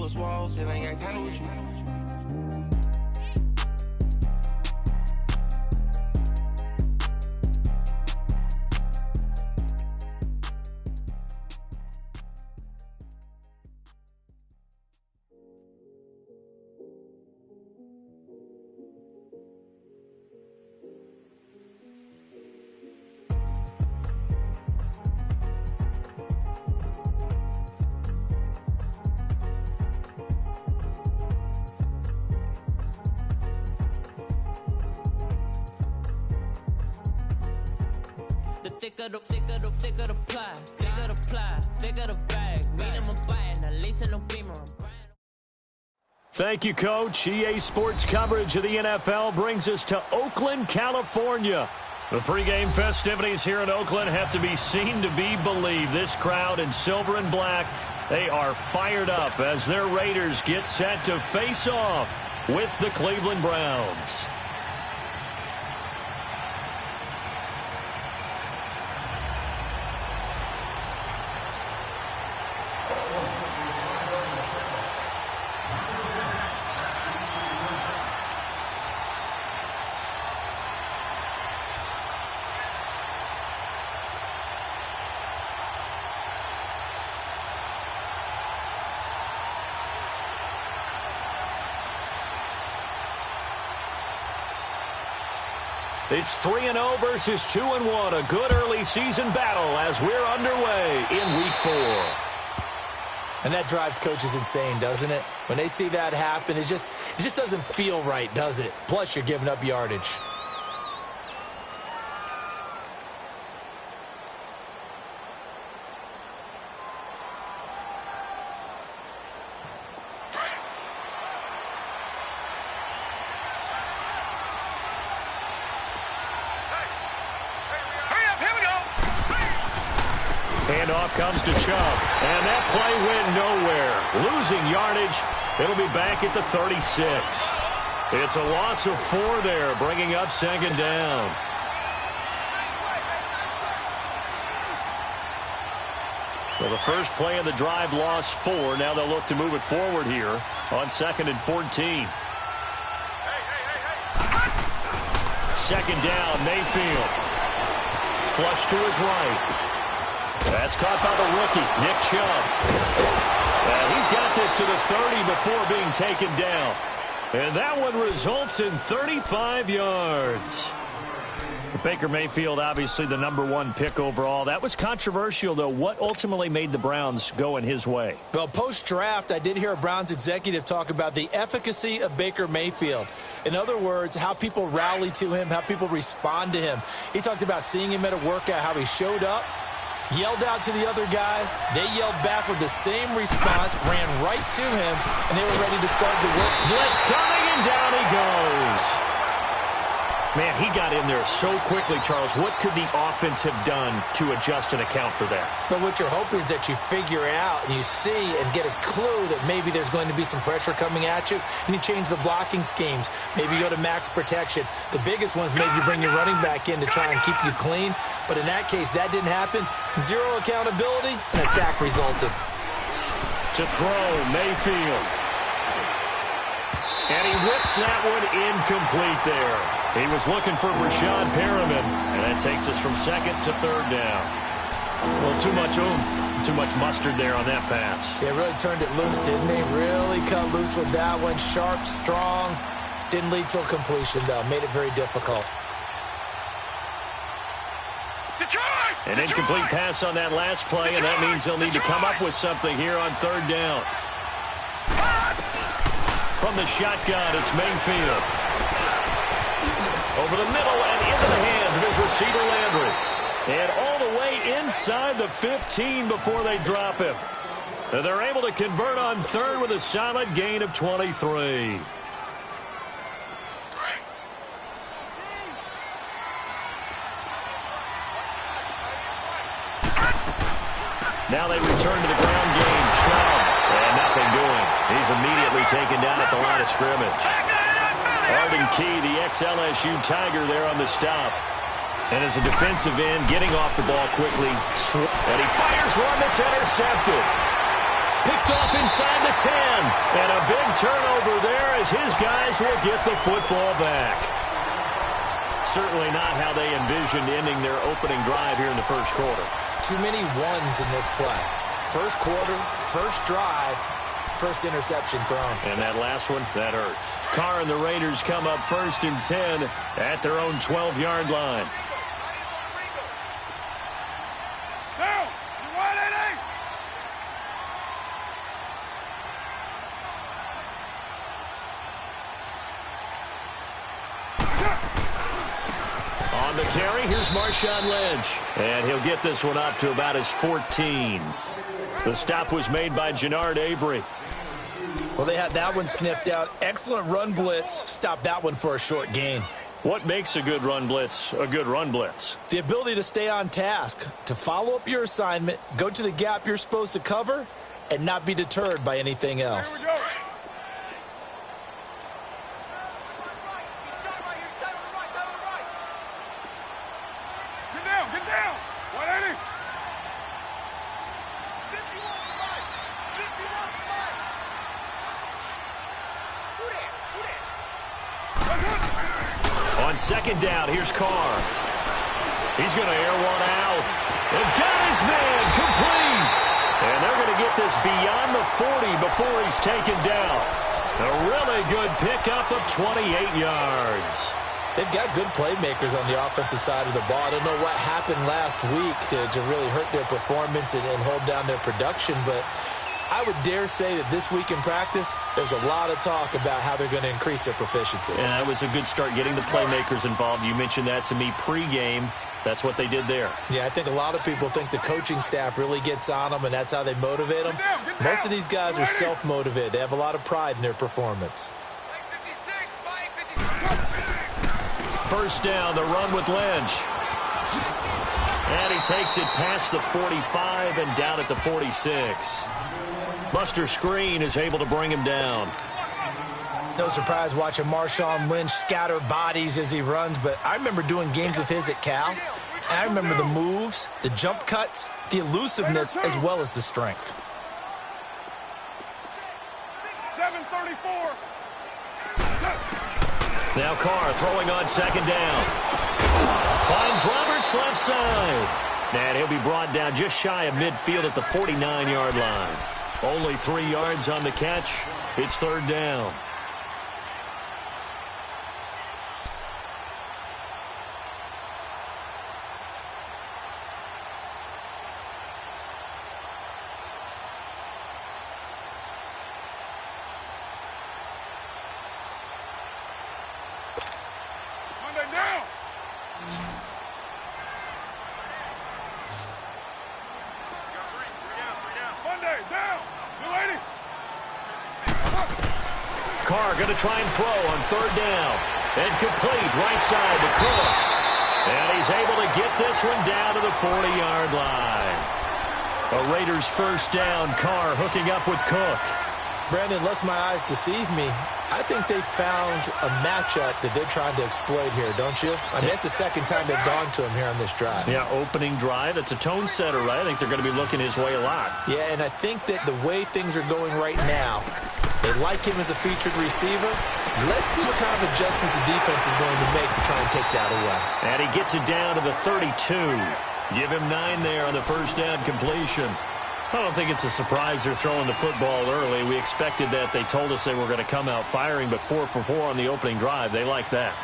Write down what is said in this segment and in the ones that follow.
was walls, and I got kinda with you. Thicker the pie, thicker the bag. Meet him a bite, at least in no beamer. Thank you, Coach. EA Sports coverage of the NFL brings us to Oakland, California. The pregame festivities here in Oakland have to be seen to be believed. This crowd in silver and black, they are fired up as their Raiders get set to face off with the Cleveland Browns. It's 3-0 versus 2-1. A good early season battle as we're underway in Week 4. And that drives coaches insane, doesn't it? When they see that happen, it just doesn't feel right, does it? Plus, you're giving up yardage. Handoff comes to Chubb, and that play went nowhere. Losing yardage, it'll be back at the 36. It's a loss of 4 there, bringing up second down. Well, the first play of the drive lost 4. Now they'll look to move it forward here on 2nd and 14. Second down, Mayfield. Flush to his right. That's caught by the rookie, Nick Chubb. And he's got this to the 30 before being taken down. And that one results in 35 yards. Baker Mayfield, obviously the #1 pick overall. That was controversial, though. What ultimately made the Browns go in his way? Well, post-draft, I did hear a Browns executive talk about the efficacy of Baker Mayfield. In other words, how people rally to him, how people respond to him. He talked about seeing him at a workout, how he showed up, yelled out to the other guys. They yelled back with the same response, ran right to him, and they were ready to start the work. Blitz coming, and down he goes. Man, he got in there so quickly, Charles. What could the offense have done to adjust and account for that? But what you're hoping is that you figure out and you see and get a clue that maybe there's going to be some pressure coming at you, and you change the blocking schemes. Maybe you go to max protection. The biggest one is maybe you bring your running back in to try and keep you clean. But in that case, that didn't happen. 0 accountability, and a sack resulted. To throw, Mayfield. And he whips that one incomplete there. He was looking for Rashad Perriman, and that takes us from 2nd to 3rd down. Well, too much oomph, too much mustard there on that pass. Yeah, really turned it loose, didn't he? Really cut loose with that one. Sharp, strong. Didn't lead to a completion, though. Made it very difficult. An incomplete pass on that last play, and that means they'll need to come up with something here on 3rd down. From the shotgun, it's Mayfield. Over the middle and into the hands of his receiver, Landry. And all the way inside the 15 before they drop him. And they're able to convert on 3rd with a solid gain of 23. Now they return to the ground game. Chubb, and nothing doing. He's immediately taken down at the line of scrimmage. Arden Key, the ex-LSU Tiger, there on the stop. And as a defensive end, getting off the ball quickly. And he fires one that's intercepted. Picked off inside the 10. And a big turnover there as his guys will get the football back. Certainly not how they envisioned ending their opening drive here in the first quarter. Too many ones in this play. First quarter, first drive, first interception thrown. And that last one, that hurts. Carr and the Raiders come up 1st and 10 at their own 12-yard line. Down! You want it, eh? On the carry, here's Marshawn Lynch. And he'll get this one up to about his 14. The stop was made by Jannard Avery. Well, they had that one sniffed out. Excellent run blitz. Stopped that one for a short gain. What makes a good run blitz a good run blitz? The ability to stay on task, to follow up your assignment, go to the gap you're supposed to cover, and not be deterred by anything else. Here we go. Get down, get down. 180. 51. On second down, here's Carr. He's going to air one out. And got his man complete. And they're going to get this beyond the 40 before he's taken down. A really good pickup of 28 yards. They've got good playmakers on the offensive side of the ball. I don't know what happened last week to really hurt their performance and hold down their production, but I would dare say that this week in practice, there's a lot of talk about how they're going to increase their proficiency. And that was a good start getting the playmakers involved. You mentioned that to me pregame. That's what they did there. Yeah, I think a lot of people think the coaching staff really gets on them, and that's how they motivate them. Most of these guys are self-motivated. They have a lot of pride in their performance. First down, the run with Lynch. And he takes it past the 45 and down at the 46. Buster Screen is able to bring him down. No surprise watching Marshawn Lynch scatter bodies as he runs, but I remember doing games of his at Cal. And I remember the moves, the jump cuts, the elusiveness, as well as the strength. 734. Now Carr throwing on second down. Finds Roberts left side. And he'll be brought down just shy of midfield at the 49-yard line. Only 3 yards on the catch. It's third down. Monday down. Monday down. 280. Carr going to try and throw on third down. And complete right side to Cook. And he's able to get this one down to the 40-yard line. A Raiders first down. Carr hooking up with Cook. Brandon, unless my eyes deceive me, I think they found a matchup that they're trying to exploit here, don't you? I mean, that's the second time they've gone to him here on this drive. Yeah, opening drive. It's a tone setter, right? I think they're going to be looking his way a lot. Yeah, and I think that the way things are going right now, they like him as a featured receiver. Let's see what kind of adjustments the defense is going to make to try and take that away. And he gets it down to the 32. Give him 9 there on the first down completion. I don't think it's a surprise they're throwing the football early. We expected that. They told us they were going to come out firing, but 4 for 4 on the opening drive. They like that.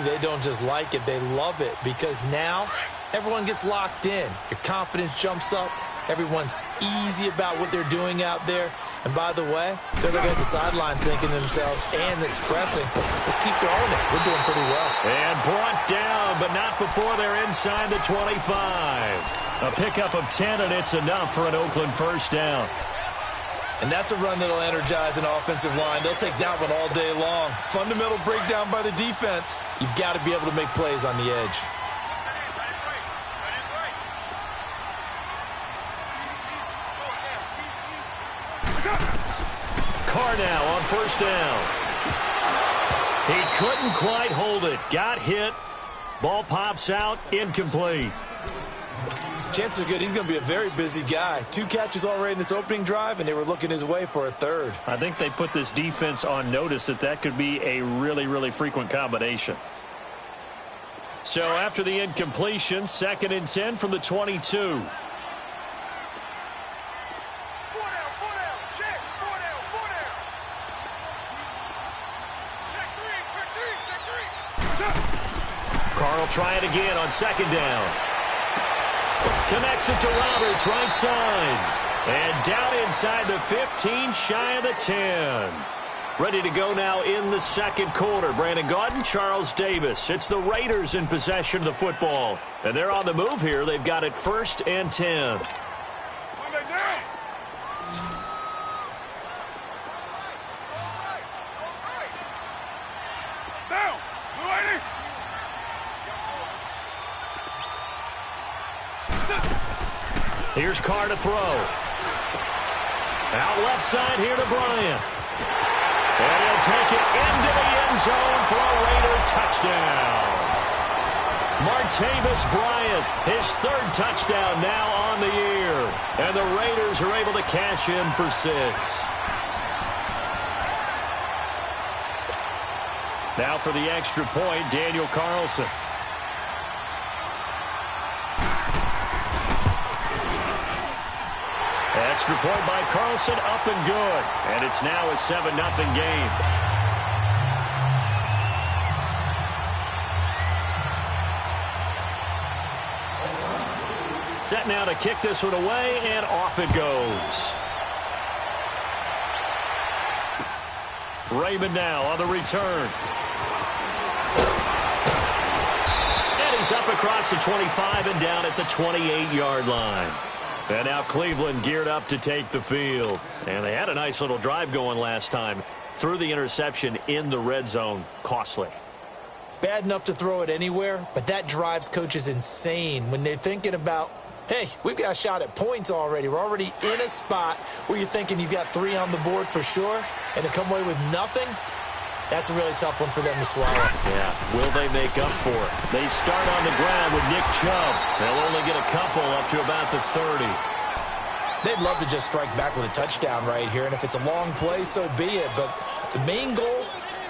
They don't just like it, they love it, because now everyone gets locked in. Your confidence jumps up. Everyone's easy about what they're doing out there. And by the way, they're looking at the sideline thinking to themselves and expressing, let's keep throwing it. We're doing pretty well. And brought down, but not before they're inside the 25. A pickup of 10, and it's enough for an Oakland first down. And that's a run that'll energize an offensive line. They'll take that one all day long. Fundamental breakdown by the defense. You've got to be able to make plays on the edge. Carr now on first down. He couldn't quite hold it. Got hit. Ball pops out. Incomplete. chances are good he's going to be a very busy guy. 2 catches already in this opening drive, and they were looking his way for a third. I think they put this defense on notice that could be a really, really frequent combination. So after the incompletion, 2nd and 10 from the 22. Carl try it again on 2nd down. Connects it to Roberts, right side. And down inside the 15, shy of the 10. Ready to go now in the 2nd quarter. Brandon Gaudin, Charles Davis. It's the Raiders in possession of the football. And they're on the move here. They've got it 1st and 10. Here's Carr to throw. Out left side here to Bryant. And he'll take it into the end zone for a Raider touchdown. Martavis Bryant, his 3rd touchdown now on the year. And the Raiders are able to cash in for 6. Now for the extra point, Daniel Carlson. Extra point by Carlson, up and good. And it's now a 7-0 game. Set now to kick this one away, and off it goes. Raymond now on the return. And he's up across the 25 and down at the 28-yard line. And now Cleveland geared up to take the field. And they had a nice little drive going last time. Threw the interception in the red zone. Costly. Bad enough to throw it anywhere, but that drives coaches insane when they're thinking about, hey, we've got a shot at points already. We're already in a spot where you're thinking you've got 3 on the board for sure, and to come away with nothing, that's a really tough one for them to swallow. Yeah, will they make up for it? They start on the ground with Nick Chubb. They'll only get a couple up to about the 30. They'd love to just strike back with a touchdown right here, and if it's a long play, so be it. But the main goal,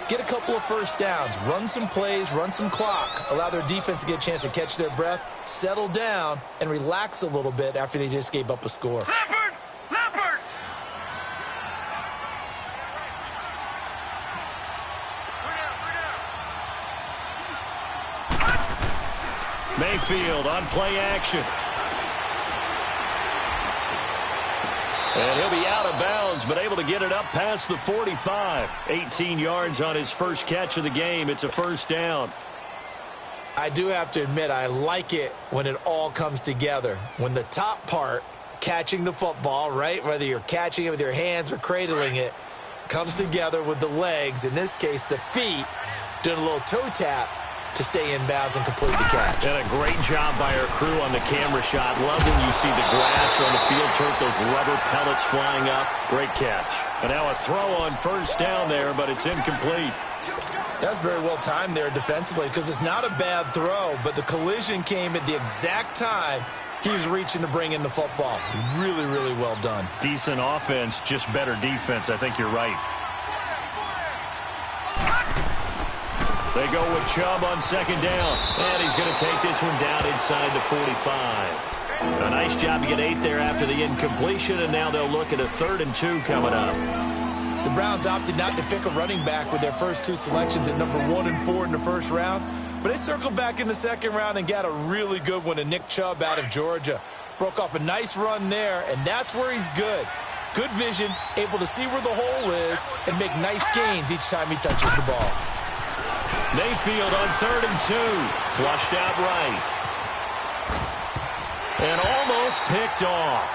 get a couple of first downs, run some plays, run some clock, allow their defense to get a chance to catch their breath, settle down, and relax a little bit after they just gave up a score. Leopard! Mayfield on play action. And he'll be out of bounds, but able to get it up past the 45. 18 yards on his first catch of the game. It's a 1st down. I do have to admit, I like it when it all comes together. When the top part, catching the football, right, whether you're catching it with your hands or cradling it, comes together with the legs, in this case the feet, doing a little toe tap to stay in bounds and complete the catch. And a great job by our crew on the camera shot. Love when you see the grass or on the field turf, those rubber pellets flying up. Great catch. And now a throw on 1st down there, but it's incomplete. That's very well timed there defensively because it's not a bad throw, but the collision came at the exact time he was reaching to bring in the football. Really, really well done. Decent offense, just better defense. I think you're right. They go with Chubb on 2nd down. And he's going to take this one down inside the 45. A nice job to get 8 there after the incompletion, and now they'll look at a 3rd and 2 coming up. The Browns opted not to pick a running back with their first 2 selections at number 1 and 4 in the 1st round. But they circled back in the 2nd round and got a really good one in Nick Chubb out of Georgia. Broke off a nice run there, and that's where he's good. Good vision, able to see where the hole is, and make nice gains each time he touches the ball. Mayfield on 3rd and 2. Flushed out right. And almost picked off.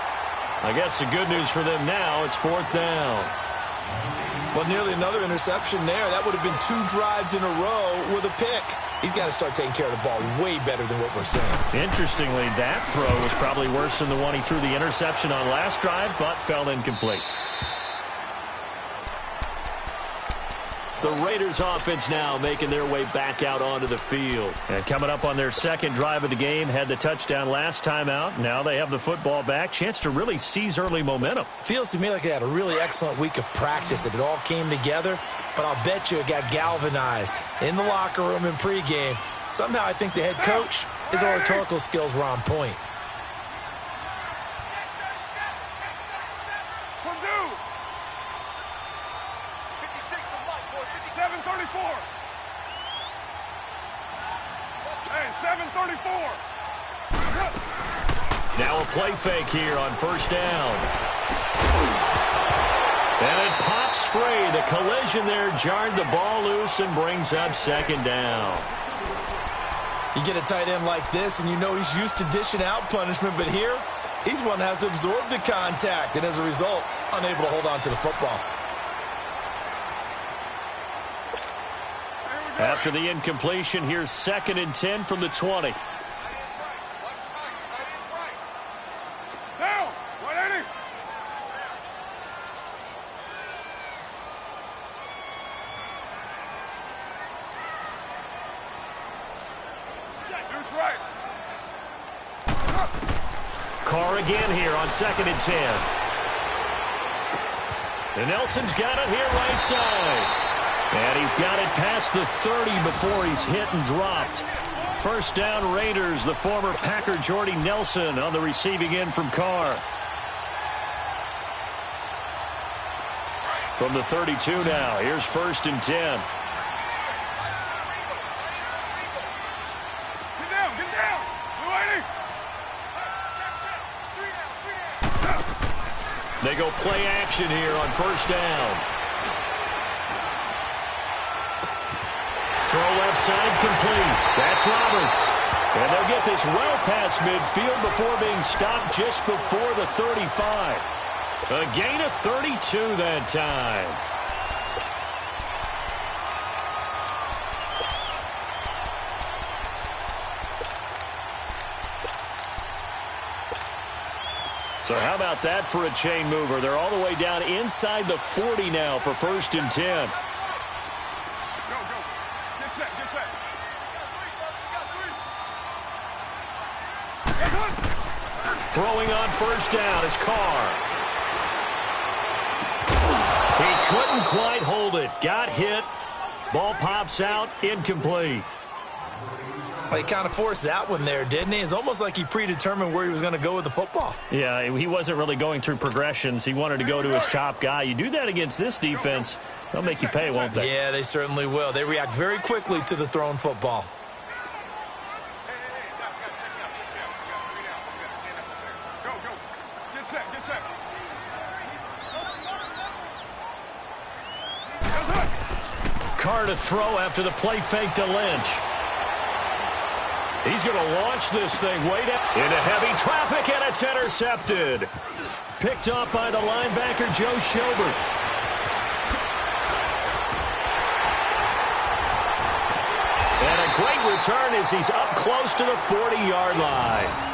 I guess the good news for them now, it's 4th down. Well, nearly another interception there. That would have been 2 drives in a row with a pick. He's got to start taking care of the ball way better than what we're seeing. Interestingly, that throw was probably worse than the one he threw the interception on last drive, but fell incomplete. The Raiders offense now making their way back out onto the field. And coming up on their second drive of the game, had the touchdown last time out. Now they have the football back. Chance to really seize early momentum. Feels to me like they had a really excellent week of practice, that it all came together. But I'll bet you it got galvanized in the locker room in pregame. Somehow I think the head coach, his oratorical skills were on point. 734. Hey, 734. Now a play fake here on first down. And it pops free. The collision there jarred the ball loose and brings up second down. You get a tight end like this, and you know he's used to dishing out punishment, but here, he's one that has to absorb the contact, and as a result, unable to hold on to the football. After the incompletion, here's 2nd and 10 from the 20. Down, 180. Deuce right. Carr again here on 2nd and 10. And Nelson's got it here right side. And he's got it past the 30 before he's hit and dropped. First down Raiders, the former Packer Jordy Nelson on the receiving end from Carr. From the 32 now, here's 1st and 10. Get down, 280. They go play action here on first down. Throw left side complete. That's Roberts. And they'll get this well past midfield before being stopped just before the 35. A gain of 32 that time. So how about that for a chain mover? They're all the way down inside the 40 now for 1st and 10. Throwing on first down is Carr. He couldn't quite hold it. Got hit. Ball pops out. Incomplete. Well, he kind of forced that one there, didn't he? It's almost like he predetermined where he was going to go with the football. Yeah, he wasn't really going through progressions. He wanted to go to his top guy. You do that against this defense, they'll make you pay, won't they? Yeah, they certainly will. They react very quickly to the thrown football. Carr to throw after the play fake to Lynch. He's going to launch this thing way down into heavy traffic, and it's intercepted. Picked up by the linebacker, Joe Schobert. And a great return as he's up close to the 40-yard line.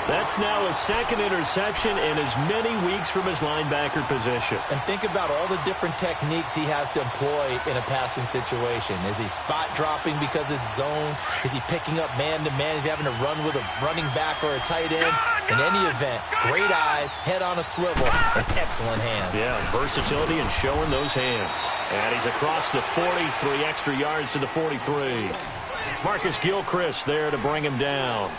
That's now his 2nd interception in as many weeks from his linebacker position. And think about all the different techniques he has to employ in a passing situation. Is he spot dropping because it's zone? Is he picking up man-to-man? Is he having to run with a running back or a tight end? In any event, great eyes, head on a swivel, and excellent hands. Yeah, versatility and showing those hands. And he's across the 40, 3 extra yards to the 43. Marcus Gilchrist there to bring him down.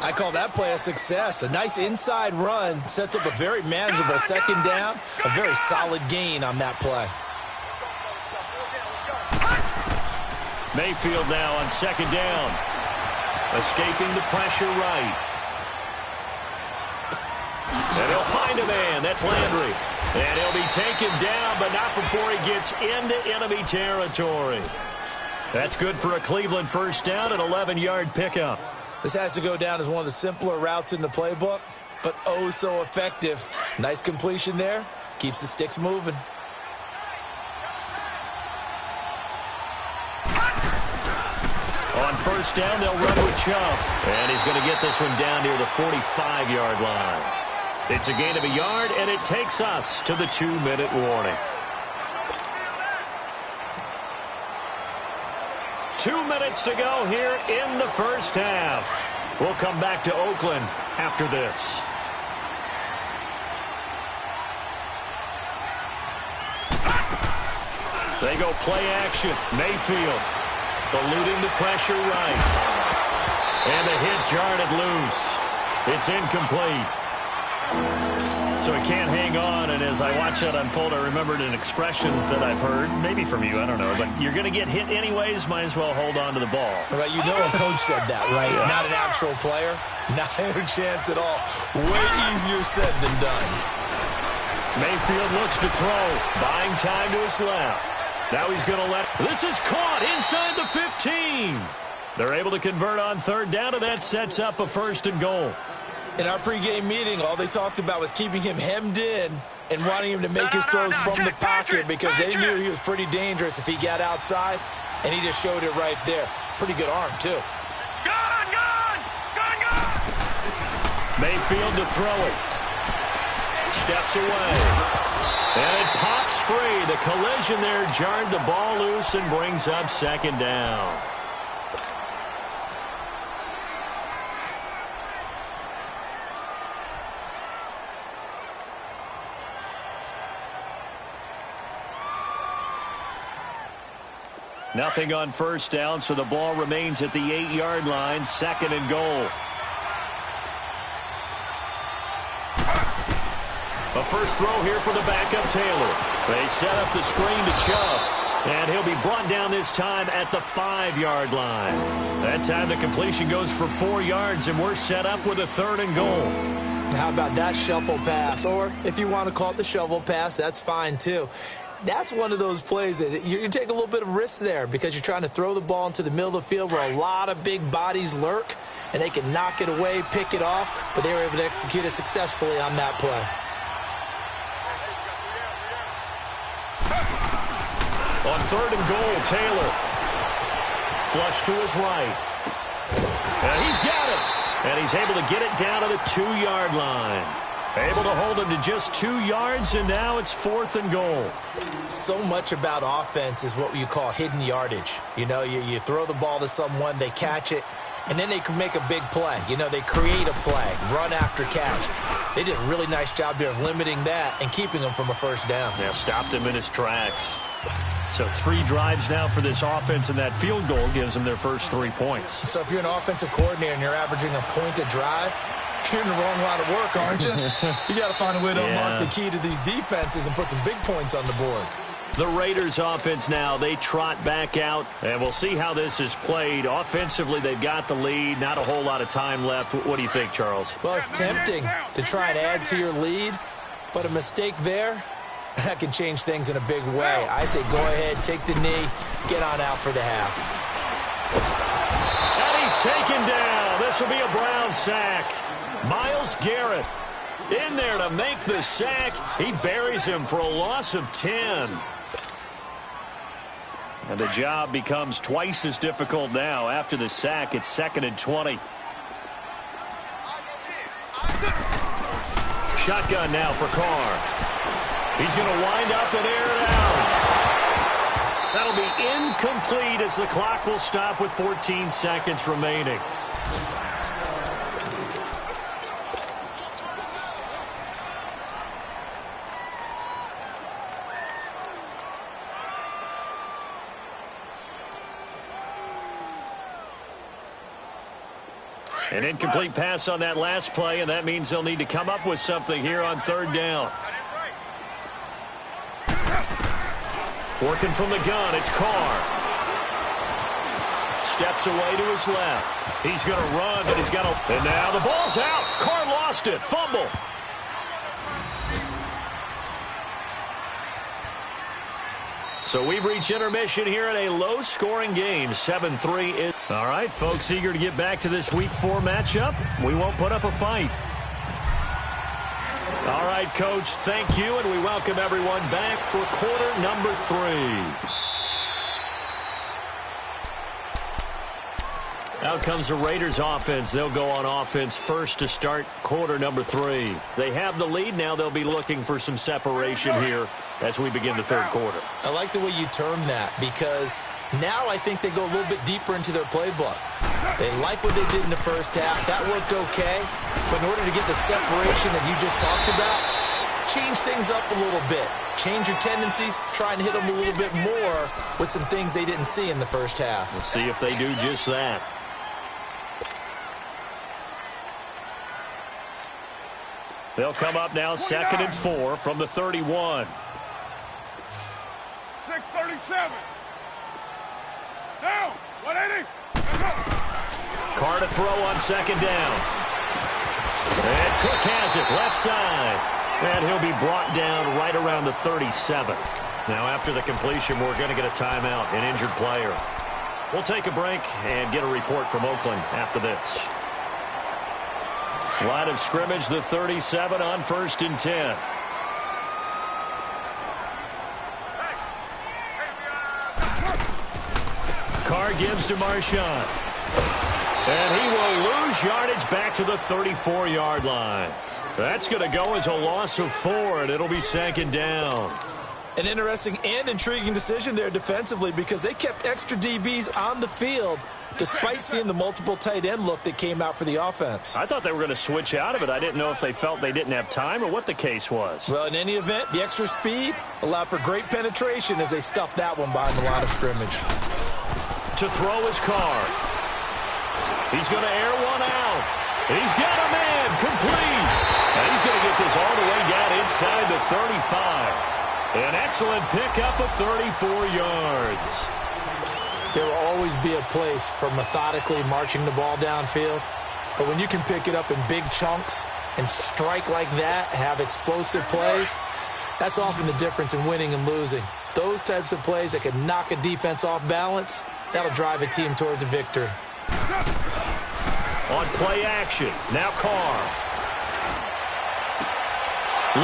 I call that play a success. A nice inside run sets up a very manageable 2nd down. A very solid gain on that play. Mayfield now on 2nd down. Escaping the pressure right. And he'll find a man. That's Landry. And he'll be taken down, but not before he gets into enemy territory. That's good for a Cleveland first down, an 11-yard pickup. This has to go down as one of the simpler routes in the playbook, but oh so effective. Nice completion there. Keeps the sticks moving. On first down, they'll run with Chubb. And he's going to get this one down near the 45-yard line. It's a gain of a yard, and it takes us to the 2-minute warning. 2 minutes to go here in the first half. We'll come back to Oakland after this. They go play action. Mayfield eluding the pressure right. And the hit jarred it loose. It's incomplete. So he can't hang on, and as I watch that unfold, I remembered an expression that I've heard, maybe from you, I don't know, but you're going to get hit anyways, might as well hold on to the ball. Well, you know a coach said that, right? Yeah. Not an actual player. Not a chance at all. Way easier said than done. Mayfield looks to throw, buying time to his left. Now he's going to let... This is caught inside the 15. They're able to convert on third down, and that sets up a 1st and goal. In our pregame meeting, all they talked about was keeping him hemmed in and wanting him to make his throws from the pocket because they knew he was pretty dangerous if he got outside, and he just showed it right there. Pretty good arm, too. Gone! Mayfield to throw it. Steps away. And it pops free. The collision there jarred the ball loose and brings up 2nd down. Nothing on 1st down, so the ball remains at the 8-yard line, 2nd and goal. A first throw here for the backup Taylor. They set up the screen to Chubb, and he'll be brought down this time at the 5-yard line. That time the completion goes for 4 yards, and we're set up with a 3rd and goal. How about that shuffle pass? Or if you want to call it the shovel pass, that's fine too. That's one of those plays that you take a little bit of risk there because you're trying to throw the ball into the middle of the field where a lot of big bodies lurk, and they can knock it away, pick it off, but they were able to execute it successfully on that play. On 3rd and goal, Taylor. Flush to his right. And he's got it. And he's able to get it down to the 2-yard line. Able to hold him to just 2 yards, and now it's 4th and goal. So much about offense is what you call hidden yardage. You know, you throw the ball to someone, they catch it, and then they can make a big play. You know, they create a play, run after catch. They did a really nice job there of limiting that and keeping him from a 1st down. Yeah, stopped him in his tracks. So 3 drives now for this offense, and that field goal gives them their first 3 points. So if you're an offensive coordinator and you're averaging a point a drive, you're in the wrong line of work, aren't you? You got to find a way to unlock the key to these defenses and put some big points on the board. The Raiders offense now, they trot back out, and we'll see how this is played. Offensively, they've got the lead, not a whole lot of time left. What do you think, Charles? Well, it's tempting to try and add to your lead, but a mistake there, that can change things in a big way. I say go ahead, take the knee, get on out for the half. And he's taken down. This will be a Brown sack. Myles Garrett in there to make the sack. He buries him for a loss of 10. And the job becomes twice as difficult now. After the sack, it's 2nd and 20. Shotgun now for Carr. He's going to wind up and air it out. That'll be incomplete as the clock will stop with 14 seconds remaining. An incomplete pass on that last play, and that means they'll need to come up with something here on 3rd down. Working from the gun, it's Carr. Steps away to his left. He's going to run, but he's got to... And now the ball's out. Carr lost it. Fumble. So we've reached intermission here in a low-scoring game. 7-3 is... All right, folks, eager to get back to this Week 4 matchup. We won't put up a fight. All right, Coach, thank you, and we welcome everyone back for quarter number 3. Out comes the Raiders offense. They'll go on offense first to start quarter number 3. They have the lead. Now they'll be looking for some separation here as we begin the third quarter. I like the way you term that, because now I think they go a little bit deeper into their playbook. They like what they did in the first half. That worked okay. But in order to get the separation that you just talked about, change things up a little bit. Change your tendencies. Try and hit them a little bit more with some things they didn't see in the first half. We'll see if they do just that. They'll come up now 2nd and 4 from the 31. 6:37. Down. 180. Carr to throw on 2nd down. And Cook has it left side. And he'll be brought down right around the 37. Now after the completion, we're going to get a timeout, an injured player. We'll take a break and get a report from Oakland after this. Line of scrimmage, the 37 on 1st and 10. Carr gives to Marshawn. And he will lose yardage back to the 34-yard line. That's going to go as a loss of 4, and it'll be 2nd down. An interesting and intriguing decision there defensively, because they kept extra DBs on the field despite seeing the multiple tight end look that came out for the offense. I thought they were going to switch out of it. I didn't know if they felt they didn't have time or what the case was. Well, in any event, the extra speed allowed for great penetration as they stuffed that one behind the line of scrimmage. To throw his Carr. He's going to air one out. He's got a man complete. And he's going to get this all the way down inside the 35. An excellent pickup of 34 yards. There will always be a place for methodically marching the ball downfield. But when you can pick it up in big chunks and strike like that, have explosive plays, that's often the difference in winning and losing. Those types of plays that can knock a defense off balance, that'll drive a team towards a victory. On play action, now Carr.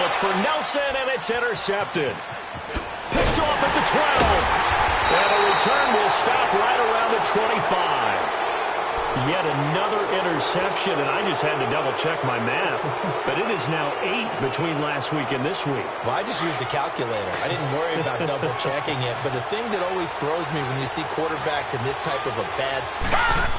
Looks for Nelson, and it's intercepted. Picked off at the 12. And a return will stop right around the 25. Yet another interception, and I just had to double-check my math. But it is now 8 between last week and this week. Well, I just used a calculator. I didn't worry about double-checking it. But the thing that always throws me when you see quarterbacks in this type of a bad spot,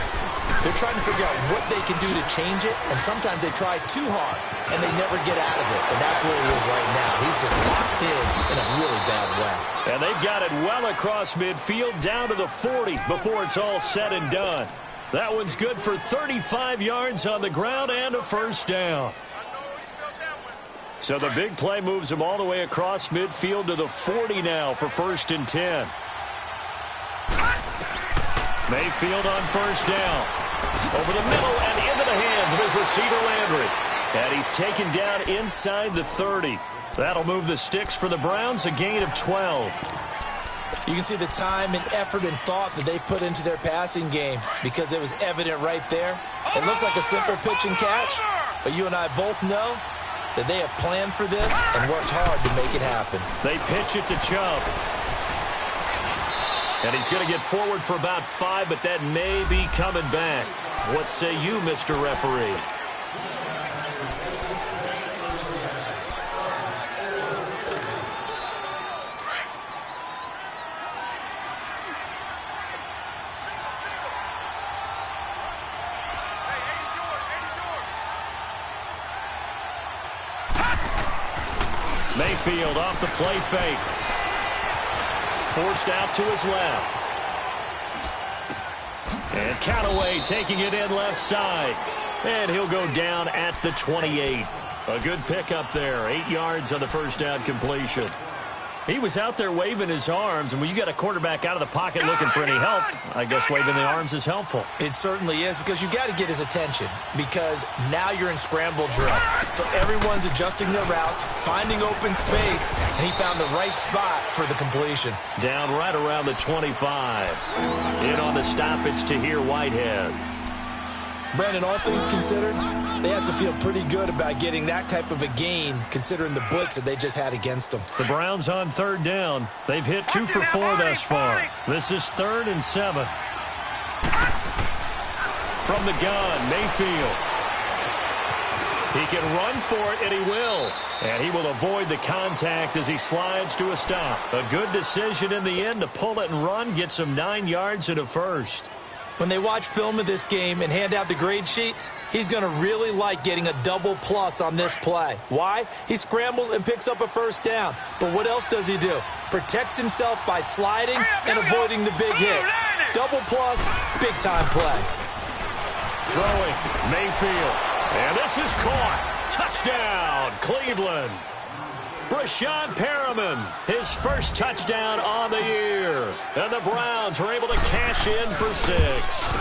they're trying to figure out what they can do to change it, and sometimes they try too hard, and they never get out of it. And that's where he is right now. He's just locked in a really bad way. And they've got it well across midfield, down to the 40 before it's all said and done. That one's good for 35 yards on the ground and a 1st down. So the big play moves him all the way across midfield to the 40 now for 1st and 10. Mayfield on 1st down. Over the middle and into the hands of his receiver Landry. And he's taken down inside the 30. That'll move the sticks for the Browns, a gain of 12. You can see the time and effort and thought that they put into their passing game, because it was evident right there. It looks like a simple pitch and catch, but you and I both know that they have planned for this and worked hard to make it happen. They pitch it to Chubb. And he's going to get forward for about 5, but that may be coming back. What say you, Mr. Referee? Mayfield off the play fake. Forced out to his left. And Callaway taking it in left side. And he'll go down at the 28. A good pickup there. 8 yards on the 1st down completion. He was out there waving his arms, and when you got a quarterback out of the pocket looking for any help, I guess waving the arms is helpful. It certainly is, because you got to get his attention, because now you're in scramble drill. So everyone's adjusting their routes, finding open space, and he found the right spot for the completion. Down right around the 25. In on the stop, it's Tahir Whitehead. Brandon, all things considered, they have to feel pretty good about getting that type of a gain, considering the blitz that they just had against them. The Browns on 3rd down. They've hit 2 for 4 thus far. This is 3rd and 7. From the gun, Mayfield. He can run for it, and he will. And he will avoid the contact as he slides to a stop. A good decision in the end to pull it and run, gets him 9 yards and a first. When they watch film of this game and hand out the grade sheets, he's going to really like getting a double plus on this play. Why? He scrambles and picks up a first down. But what else does he do? Protects himself by sliding and avoiding the big hit. Double plus, big-time play. Throwing, Mayfield. And this is caught. Touchdown, Cleveland. Brashad Perriman, his first touchdown on the year. And the Browns are able to cash in for 6.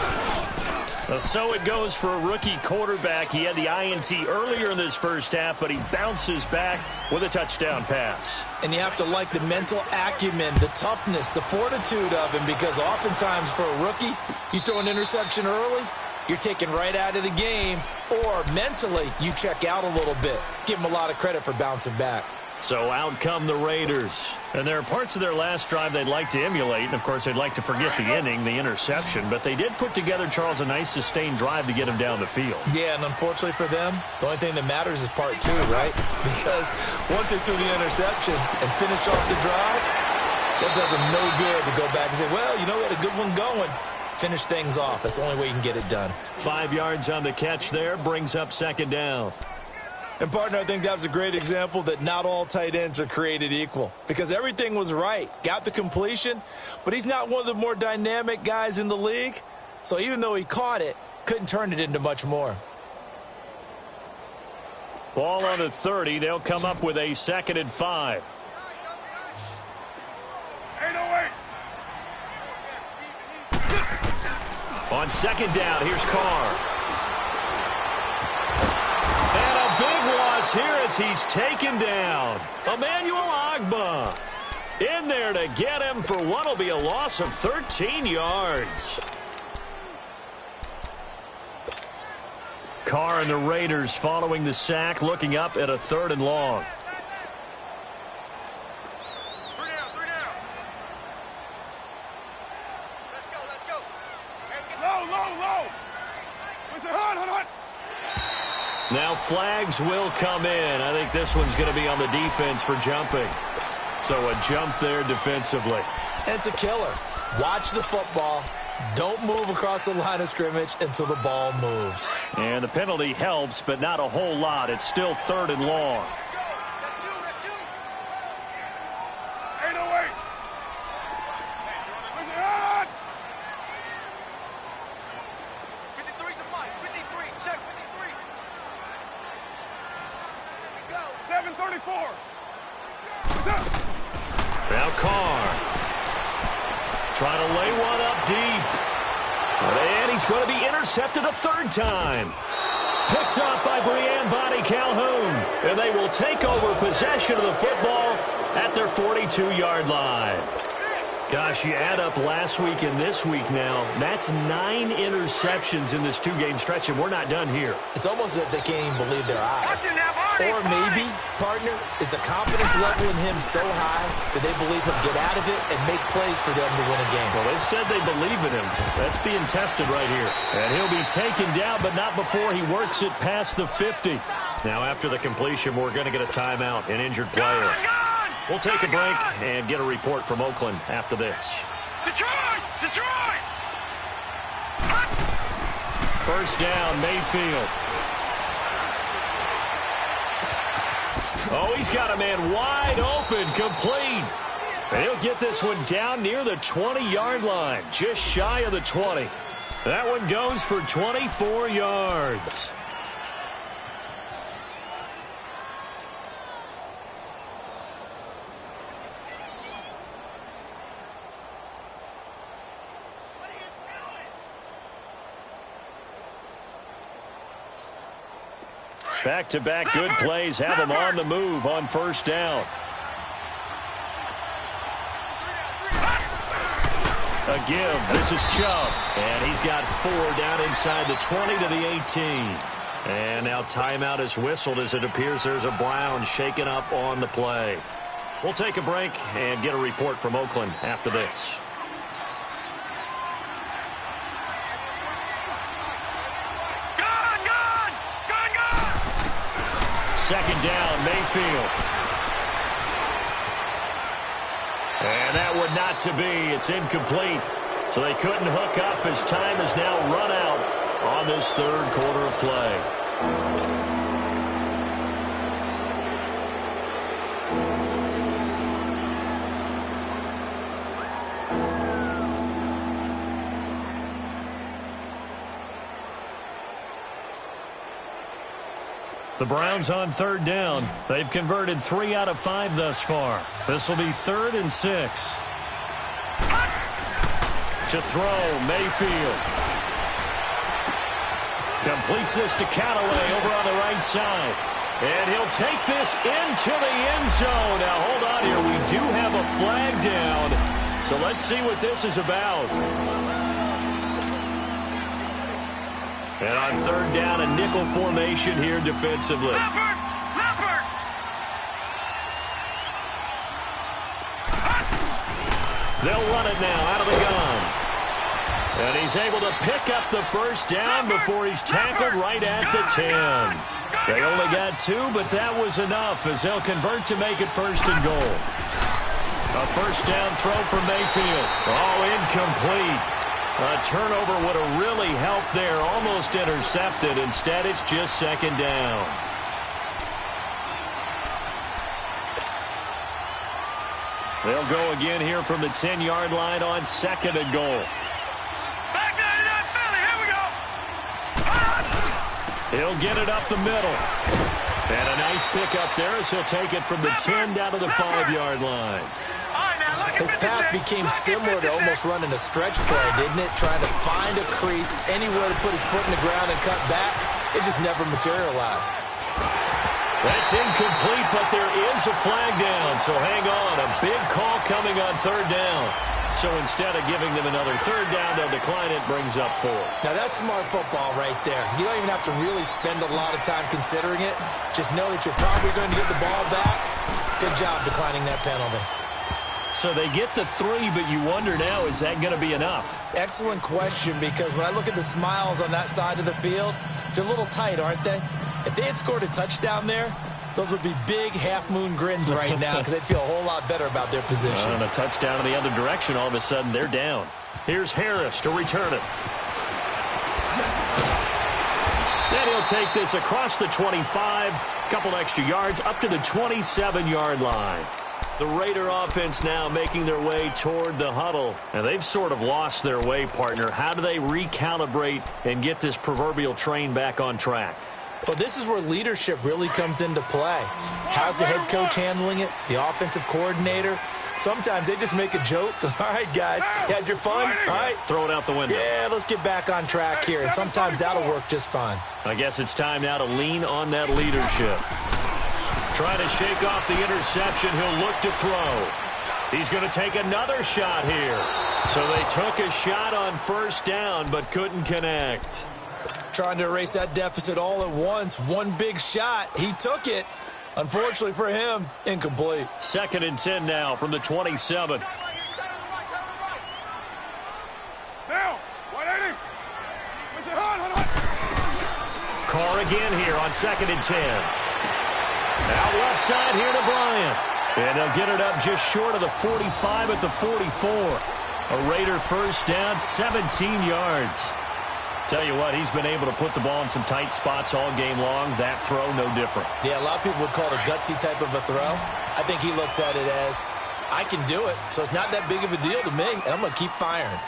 So it goes for a rookie quarterback. He had the INT earlier in this first half, but he bounces back with a touchdown pass. And you have to like the mental acumen, the toughness, the fortitude of him, because oftentimes for a rookie, you throw an interception early, you're taken right out of the game, or mentally you check out a little bit. Give him a lot of credit for bouncing back. So out come the Raiders. And there are parts of their last drive they'd like to emulate. And, of course, they'd like to forget the inning, the interception. But they did put together, Charles, a nice sustained drive to get him down the field. Yeah, and unfortunately for them, the only thing that matters is part 2, right? Because once they threw the interception and finished off the drive, that does them no good to go back and say, well, you know, we had a good one going. Finish things off. That's the only way you can get it done. 5 yards on the catch there, brings up second down. And, partner, I think that was a great example that not all tight ends are created equal, because everything was right. Got the completion, but he's not one of the more dynamic guys in the league. So even though he caught it, couldn't turn it into much more. Ball on the 30. They'll come up with a 2nd and 5. 808. On second down, here's Carr. And a big loss here as he's taken down. Emmanuel Ogbah in there to get him for what will be a loss of 13 yards. Carr and the Raiders following the sack, looking up at a 3rd and long. Now flags will come in. I think this one's going to be on the defense for jumping. So a jump there defensively. And it's a killer. Watch the football. Don't move across the line of scrimmage until the ball moves. And the penalty helps, but not a whole lot. It's still 3rd and long. Now Carr trying to lay one up deep. And he's going to be intercepted a 3rd time. Picked up by Brian Bonnie Calhoun. And they will take over possession of the football at their 42-yard line. Gosh, you add up last week and this week now, that's 9 interceptions in this 2-game stretch, and we're not done here. It's almost as if they can't even believe their eyes. Or maybe, partner, is the confidence level in him so high that they believe he'll get out of it and make plays for them to win a game. Well, they've said they believe in him. That's being tested right here. And he'll be taken down, but not before he works it past the 50. Now, after the completion, we're going to get a timeout, an injured player. We'll take a break and get a report from Oakland after this. Detroit! First down, Mayfield. Oh, he's got a man wide open, complete. And he'll get this one down near the 20-yard line, just shy of the 20. That one goes for 24 yards. Back-to-back good plays have him on the move on first down. A give. This is Chubb. And he's got 4 down inside the 20 to the 18. And now timeout is whistled as it appears there's a Brown shaken up on the play. We'll take a break and get a report from Oakland after this. second down, Mayfield. And that would not to be. It's incomplete. So they couldn't hook up as time is now run out on this third quarter of play. The Browns on third down. They've converted 3 out of 5 thus far. This will be 3rd and 6. To throw, Mayfield. Completes this to Callaway over on the right side. And he'll take this into the end zone. Now, hold on here. We do have a flag down. So let's see what this is about. And on third down, a nickel formation here defensively. Leopard! They'll run it now out of the gun. And he's able to pick up the first down before he's tackled right at the 10. They only got 2, but that was enough as they'll convert to make it 1st and goal. A first down throw for Mayfield. Oh, incomplete. A turnover would have really helped there. Almost intercepted. Instead, it's just 2nd down. They'll go again here from the 10-yard line on 2nd and goal. Back to Philly. Here we go. He'll get it up the middle. And a nice pickup there as he'll take it from the 10 down to the 5-yard line. His path became similar to almost running a stretch play, didn't it? Trying to find a crease, anywhere to put his foot in the ground and cut back. It just never materialized. That's incomplete, but there is a flag down. So hang on. A big call coming on 3rd down. So instead of giving them another 3rd down, they'll decline it, brings up 4. Now, that's smart football right there. You don't even have to really spend a lot of time considering it. Just know that you're probably going to get the ball back. Good job declining that penalty. So they get the 3, but you wonder now, is that going to be enough? Excellent question, because when I look at the smiles on that side of the field, they're a little tight, aren't they? If they had scored a touchdown there, those would be big half-moon grins right now because they'd feel a whole lot better about their position. And a touchdown in the other direction, all of a sudden they're down. Here's Harris to return it. Then he'll take this across the 25, couple extra yards, up to the 27-yard line. The Raider offense now making their way toward the huddle. And they've sort of lost their way, partner. How do they recalibrate and get this proverbial train back on track? Well, this is where leadership really comes into play. How's the head coach handling it? The offensive coordinator? Sometimes they just make a joke. All right, guys, you had your fun? All right. Throw it out the window. Yeah, let's get back on track here. And sometimes that'll work just fine. I guess it's time now to lean on that leadership. Trying to shake off the interception. He'll look to throw. He's going to take another shot here. So they took a shot on 1st down but couldn't connect. Trying to erase that deficit all at once. One big shot. He took it. Unfortunately for him, incomplete. 2nd and 10 now from the 27. Now, 180. Listen, hold. Carr again here on 2nd and 10. Out left side here to Bryant. And they'll get it up just short of the 45 at the 44. A Raider first down, 17 yards. Tell you what, he's been able to put the ball in some tight spots all game long. That throw, no different. Yeah, a lot of people would call it a gutsy type of a throw. I think he looks at it as, I can do it, so it's not that big of a deal to me, and I'm going to keep firing.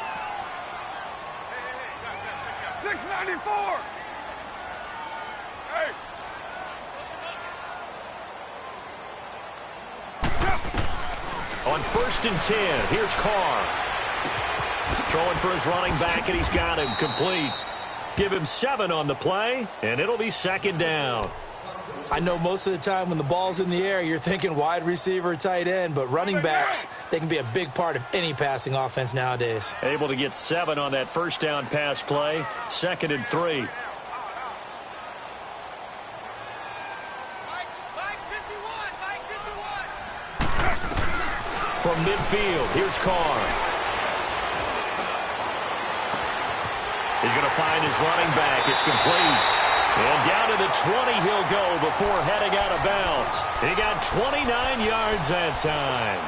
694. Hey. On 1st and 10, here's Carr. Throwing for his running back, and he's got him complete. Give him 7 on the play, and it'll be 2nd down. I know most of the time when the ball's in the air, you're thinking wide receiver, tight end, but running backs, they can be a big part of any passing offense nowadays. Able to get 7 on that first down pass play. 2nd and 3. From midfield, here's Carr. He's going to find his running back. It's complete. And down to the 20 he'll go before heading out of bounds. He got 29 yards that time.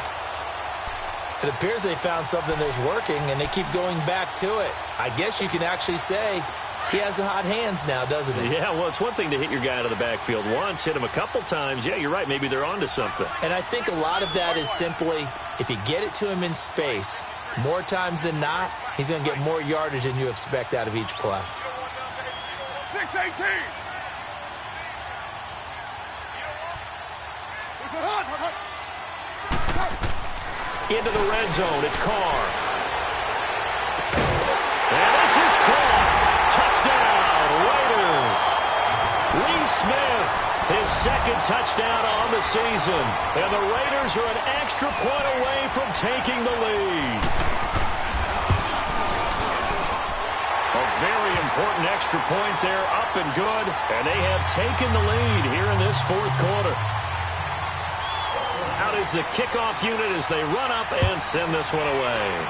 It appears they found something that's working, and they keep going back to it. I guess you can actually say he has the hot hands now, doesn't he? Yeah, well, it's one thing to hit your guy out of the backfield once, hit him a couple times. Yeah, you're right. Maybe they're onto something. And I think a lot of that is simply if you get it to him in space, more times than not, he's going to get more yardage than you expect out of each play. 6-18. Into the red zone, it's Carr. And this is caught. Touchdown, Raiders. Lee Smith, his second touchdown on the season. And the Raiders are an extra point away from taking the lead. A very important extra point there, up and good. And they have taken the lead here in this fourth quarter. Out is the kickoff unit as they run up and send this one away.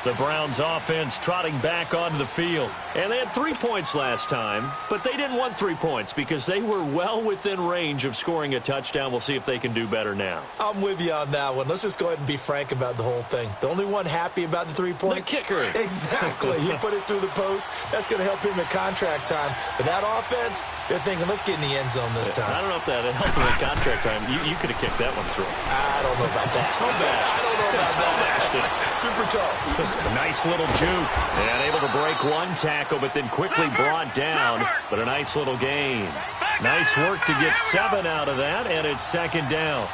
The Browns offense trotting back onto the field. And they had 3 points last time, but they didn't want 3 points because they were well within range of scoring a touchdown. We'll see if they can do better now. I'm with you on that one. Let's just go ahead and be frank about the whole thing. The only one happy about the 3-point? The kicker. Exactly. He put it through the post. That's going to help him at contract time. But that offense, they're thinking, let's get in the end zone this time. I don't know if that helped him at contract time. You could have kicked that one through. I don't know about that. I don't know about that. Super tall. A nice little juke. And able to break one tackle, but then quickly brought down. But a nice little gain. Nice work to get 7 out of that, and it's second down.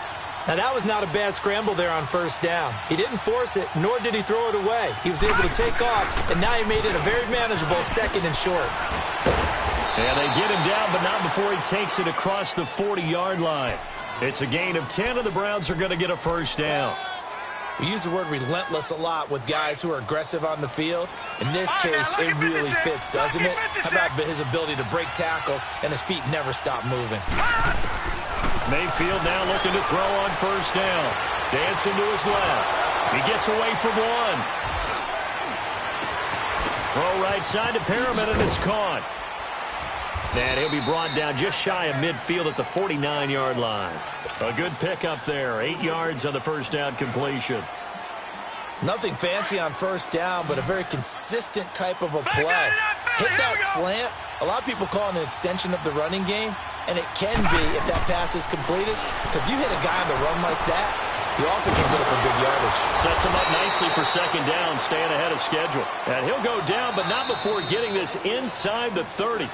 Now, that was not a bad scramble there on first down. He didn't force it, nor did he throw it away. He was able to take off, and now he made it a very manageable second and short. And they get him down, but not before he takes it across the 40-yard line. It's a gain of 10, and the Browns are going to get a first down. We use the word relentless a lot with guys who are aggressive on the field. In this case, it really fits, doesn't it? How about his ability to break tackles and his feet never stop moving? Mayfield now looking to throw on first down. Dancing to his left. He gets away from one. Throw right side to Perriman, and it's caught. And he'll be brought down just shy of midfield at the 49-yard line. A good pickup there. 8 yards on the first down completion. Nothing fancy on first down, but a very consistent type of a play. Hit that slant. A lot of people call it an extension of the running game, and it can be if that pass is completed, because you hit a guy on the run like that, you often can go for big yardage. Sets him up nicely for second down, staying ahead of schedule. And he'll go down, but not before getting this inside the 30.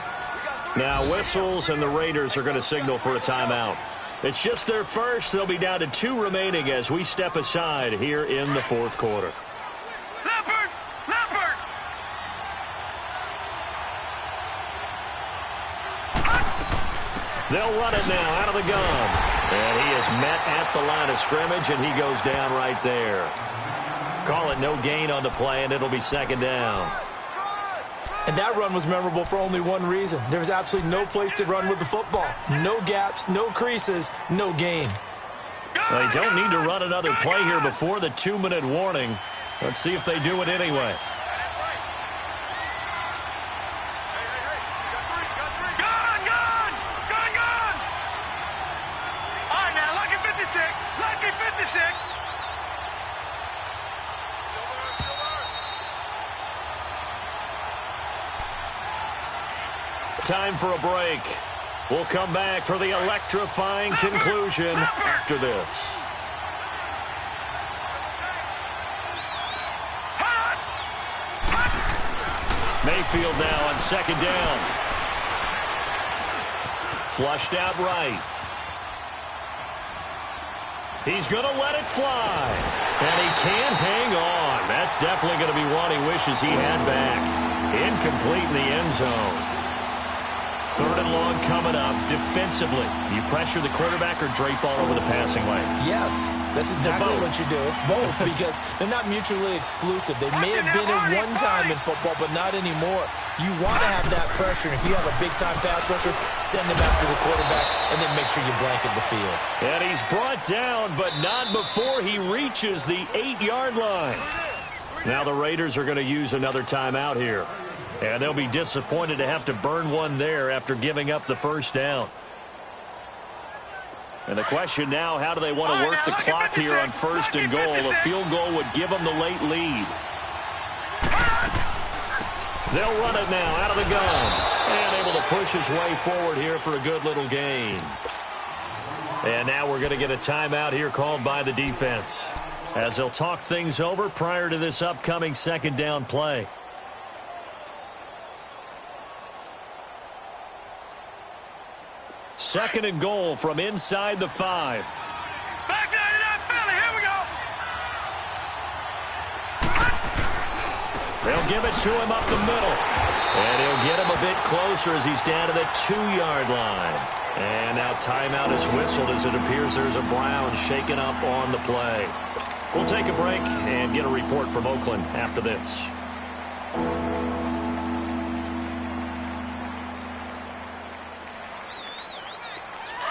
Now whistles, and the Raiders are going to signal for a timeout. It's just their first. They'll be down to 2 remaining as we step aside here in the fourth quarter. Leopard! Leopard! They'll run it now out of the gun. And he is met at the line of scrimmage, and he goes down right there. Call it no gain on the play, and it'll be second down. And that run was memorable for only one reason. There was absolutely no place to run with the football. No gaps, no creases, no gain. They don't need to run another play here before the 2-minute warning. Let's see if they do it anyway. Gun! Gun! Gun! Gun! All right, now, lucky 56. Lucky 56. Time for a break. We'll come back for the electrifying conclusion after this. Mayfield now on second down. Flushed out right. He's going to let it fly. And he can't hang on. That's definitely going to be one he wishes he had back. Incomplete in the end zone. Third and long coming up. Defensively, you pressure the quarterback or drape all over the passing lane? Yes, that's exactly what you do. It's both because they're not mutually exclusive. They may have been at one time in football, but not anymore. You want to have that pressure. If you have a big-time pass rusher, send him after the quarterback, and then make sure you blanket the field. And he's brought down, but not before he reaches the 8-yard line. Now the Raiders are going to use another timeout here. And they'll be disappointed to have to burn one there after giving up the first down. And the question now, how do they want to work the clock here on first and goal? A field goal would give them the late lead. They'll run it now out of the gun. And able to push his way forward here for a good little gain. And now we're going to get a timeout here called by the defense, as they'll talk things over prior to this upcoming second down play. Second and goal from inside the 5. Back 99 Philly, here we go. They'll give it to him up the middle. And he'll get him a bit closer as he's down to the 2-yard line. And now timeout is whistled as it appears there's a Brown shaken up on the play. We'll take a break and get a report from Oakland after this.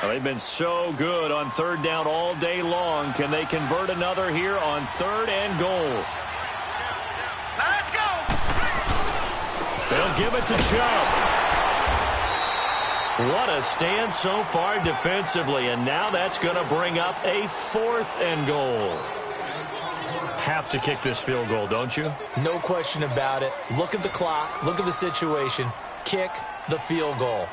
They've been so good on third down all day long. Can they convert another here on third and goal? Let's go. They'll give it to Chubb. What a stand so far defensively, and now that's going to bring up a 4th and goal. Have to kick this field goal, don't you? No question about it. Look at the clock. Look at the situation. Kick the field goal.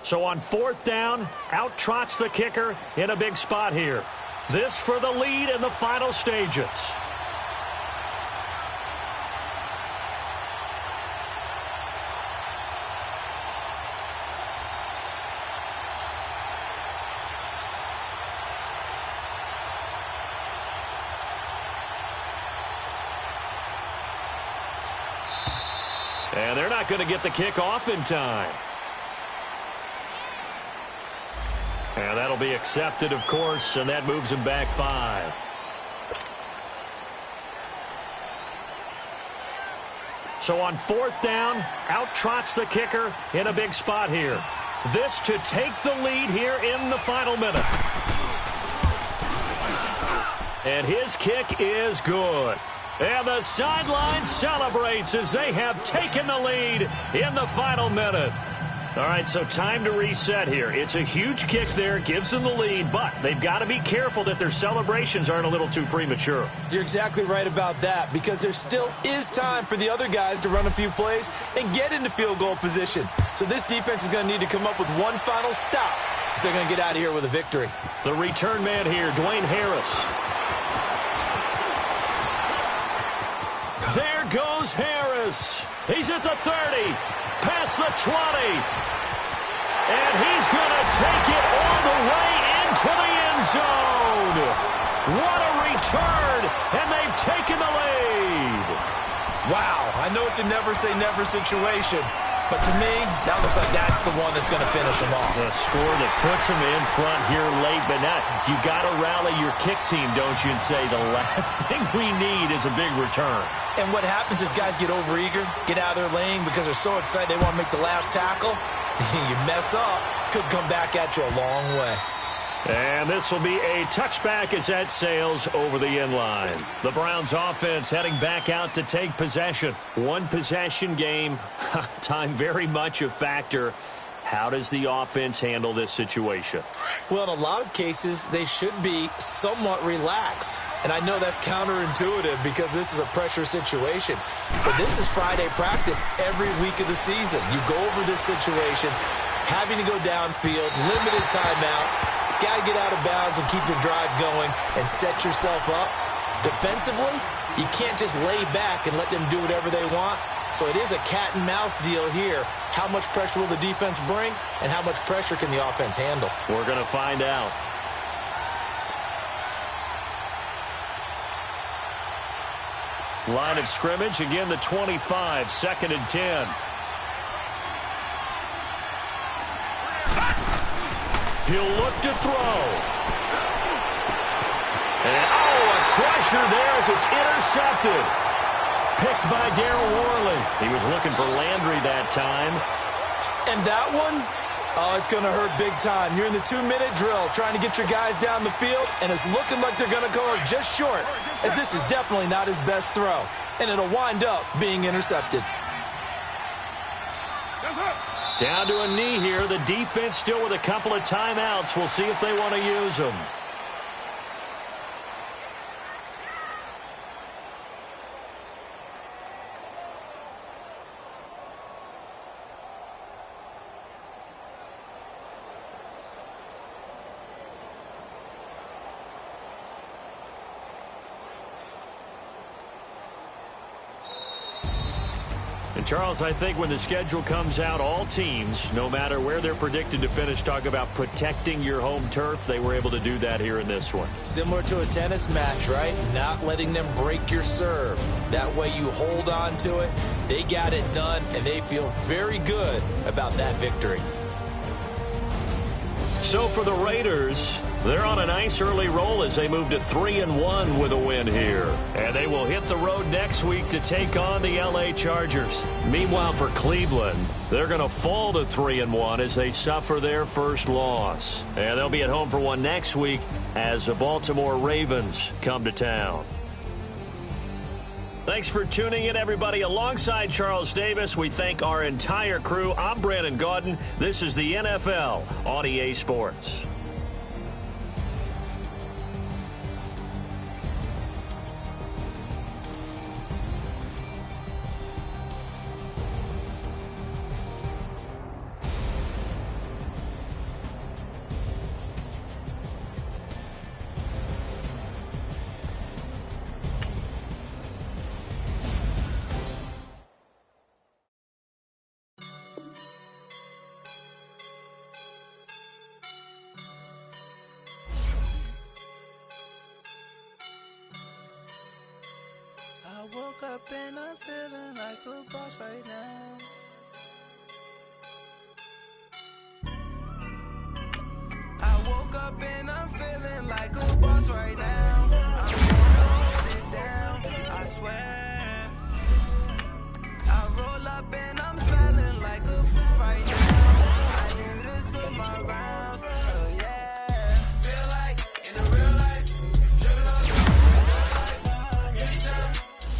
So on 4th down, out trots the kicker in a big spot here. This for the lead in the final stages. And they're not going to get the kick off in time. And that'll be accepted, of course, and that moves him back 5. So on 4th down, out trots the kicker in a big spot here. This to take the lead here in the final minute. And his kick is good. And the sideline celebrates as they have taken the lead in the final minute. All right, so time to reset here. It's a huge kick there, gives them the lead, but they've got to be careful that their celebrations aren't a little too premature. You're exactly right about that, because there still is time for the other guys to run a few plays and get into field goal position. So this defense is going to need to come up with one final stop if they're going to get out of here with a victory. The return man here, Dwayne Harris. There goes Harris. He's at the 30. Past the 20. And he's going to take it all the way into the end zone. What a return, and they've taken the lead. Wow, I know it's a never-say-never situation, but to me, that looks like that's the one that's going to finish them off. The score that puts them in front here late, but now you got to rally your kick team, don't you, and say the last thing we need is a big return. And what happens is guys get overeager, get out of their lane because they're so excited they want to make the last tackle. You mess up, could come back at you a long way. And this will be a touchback as that sails over the end line. The Browns offense heading back out to take possession. One possession game, time very much a factor. How does the offense handle this situation? Well, in a lot of cases, they should be somewhat relaxed. And I know that's counterintuitive because this is a pressure situation. But this is Friday practice every week of the season. You go over this situation, having to go downfield, limited timeouts, got to get out of bounds and keep the drive going and set yourself up. Defensively, you can't just lay back and let them do whatever they want. So it is a cat and mouse deal here. How much pressure will the defense bring, and how much pressure can the offense handle? We're going to find out. Line of scrimmage, again the 25, 2nd and 10. He'll look to throw. And, a crusher there as it's intercepted. Picked by Darryl Worley. He was looking for Landry that time. And that one, oh, it's going to hurt big time. You're in the 2-minute drill trying to get your guys down the field, and it's looking like they're going to go just short, as this is definitely not his best throw. And it'll wind up being intercepted. Down to a knee here. The defense still with a couple of timeouts. We'll see if they want to use them. And Charles, I think when the schedule comes out, all teams, no matter where they're predicted to finish, talk about protecting your home turf. They were able to do that here in this one. Similar to a tennis match, right? Not letting them break your serve. That way you hold on to it. They got it done, and they feel very good about that victory. So for the Raiders, they're on a nice early roll as they move to 3-1 with a win here. And they will hit the road next week to take on the LA Chargers. Meanwhile, for Cleveland, they're going to fall to 3-1 as they suffer their first loss. And they'll be at home for one next week as the Baltimore Ravens come to town. Thanks for tuning in, everybody. Alongside Charles Davis, we thank our entire crew. I'm Brandon Gaudin. This is the NFL on EA Sports. I woke up and I'm feeling like a boss right now. I woke up and I'm feeling like a boss right now. I'm gonna hold it down, I swear. I roll up and I'm smelling like a right now. I do this for my rounds, oh yeah. Feel like in the real life, driven on songs in the real life. You shine,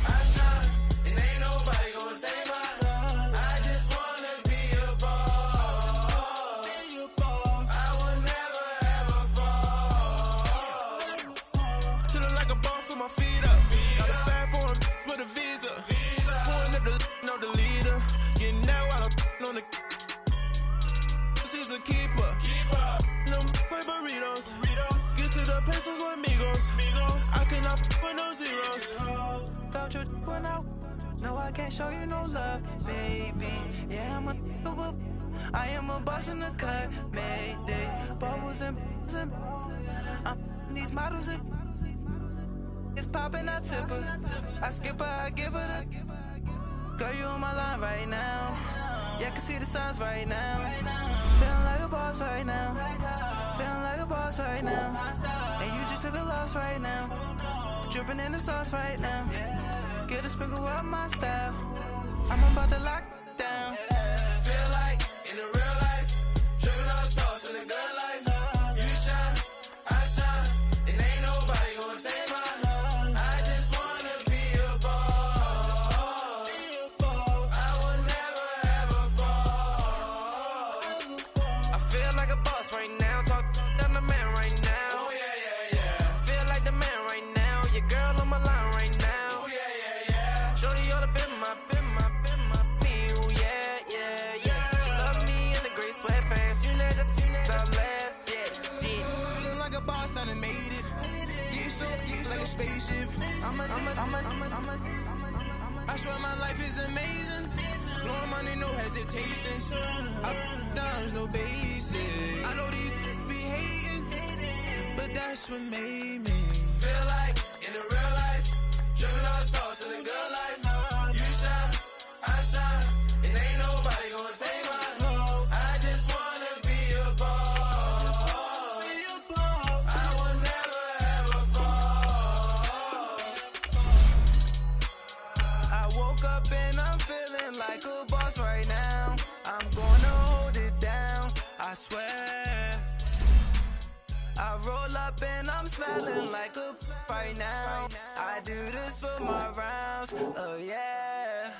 I shine, and ain't nobody gonna take mine. I just wanna be a boss. I will never ever fall. Chillin' like a boss with my feet up. Got a bag for with a visa. Pulling up the know the leader. Getting out while I'm on the. She's a keeper. No play burritos. Get to the pesos with amigos. I cannot with no zeros. Don't you when no, I can't show you no love, baby. Yeah, I am a boss in the cut, mayday. Bubbles and these models it's popping, I tip her. I skip her, I give her the. Girl, you on my line right now. Yeah, I can see the signs right now. Feeling like a boss right now. Feeling like a boss right now. And you just took a loss right now. Dripping in the sauce right now. Get a sprinkle up my style. I'm about to lock down. Feel like in the real life, dripping on sauce in the good life. You shine, I shine, and ain't nobody gonna take mine. I just wanna be a boss. I will never ever fall. I feel like a boss right now. Talk to the man right now. Oh yeah. Feel like the man right now. Your girl on my line right now. Oh yeah. Shorty oughta been my me. Oh yeah. She love me in the gray sweatpants. You never I left. Yeah. Feeling like a boss, I done made it. Get so like a spaceship. I swear my life is amazing. Blowing money, no hesitation. Up, downs, no basic. I know these be hating, but that's what made me. Feel like in the real life, dripping on sauce in the good life. You shine, I shine, and ain't nobody gonna take mine. I just wanna be a boss. I will never ever fall. I pull up and I'm smelling like a right now. I do this for my rounds, oh yeah.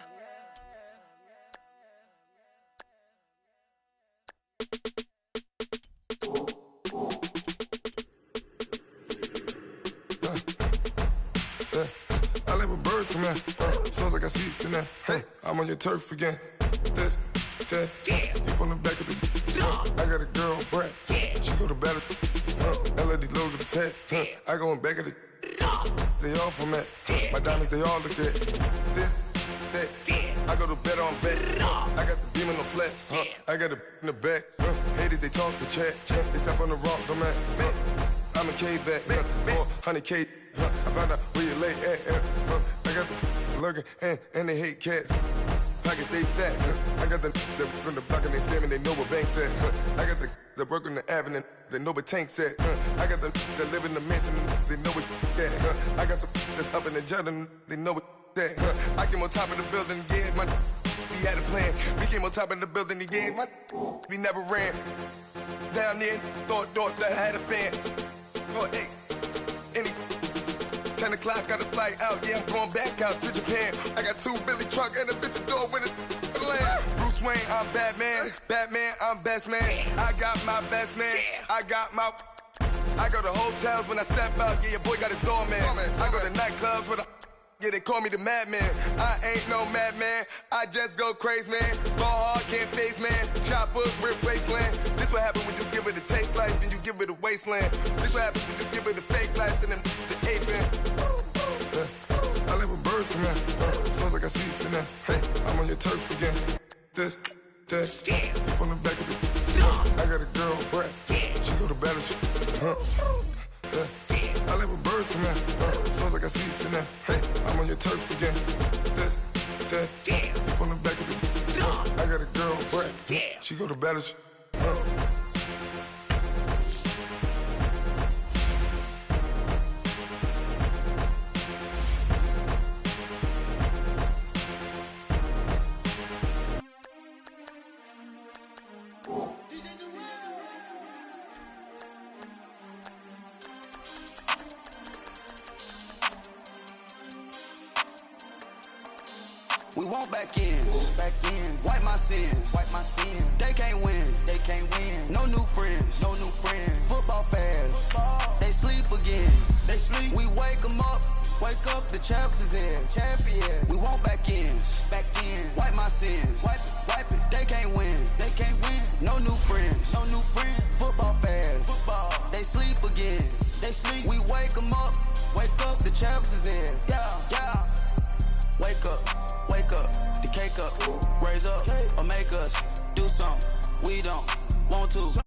I like when birds come in. Sounds like I got seats in there. Hey, I'm on your turf again. This, that, you from the back of the. I got a girl, Brad. She go to battle. LED logo the tag. I go in back of the. They all from that. My diamonds, they all look at. This, that. I go to bed on bed. I got the beam on the flats. I got it in the back. Haters, they talk the chat. They step on the rock, I'm at. I'm a K-back. 400K. I found out where you lay at. I got the lurking and they hate cats. Pockets stay fat. I got the from the block and they scamming, they know what banks at. I got the work on the avenue, they know what tanks at. I got the live in the mansion, they know what that. I got some that's up in the jungle, they know what that. I came on top of the building, yeah, my we had a plan. We came on top of the building, yeah, my we never ran. Down there, thought that I had a fan. Oh, hey, any 10 o'clock, got a flight out, yeah, I'm going back out to Japan. I got 2 Billy truck and a bitch door with a land. Bruce Wayne, I'm Batman. Batman, I'm best man. I got my best man. I go to hotels when I step out, yeah, your boy got a doorman. I go to nightclubs with a yeah, they call me the madman. I ain't no madman, I just go crazy, man. Ball hard, can't face, man. Choppers, rip wasteland. This what happen when you give it a taste life, then you give it a wasteland. This what happen when you give it a fake life, and then the ape man. I live with birds come in. Sounds like I seats in there. Hey, I'm on your turf again. This, that, you from the back of the. I got a girl, Brad. She go to battle. I live with birds come in. Sounds like I seats in there. Hey, I'm on your turf again. This, that, you from the back of the. I got a girl, Brad. She go to battle. We want back ends. Wipe my sins. They can't win. No new friends. Football fans. They sleep again. We wake them up. Wake up, the champs is here. Champion. We want back ends. Wipe my sins. Wipe it. They can't win. No new friends. Football fans. They sleep again. We wake them up. Wake up, the champs is here. Yeah. Wake up, the cake up, raise up, or make us do something we don't want to.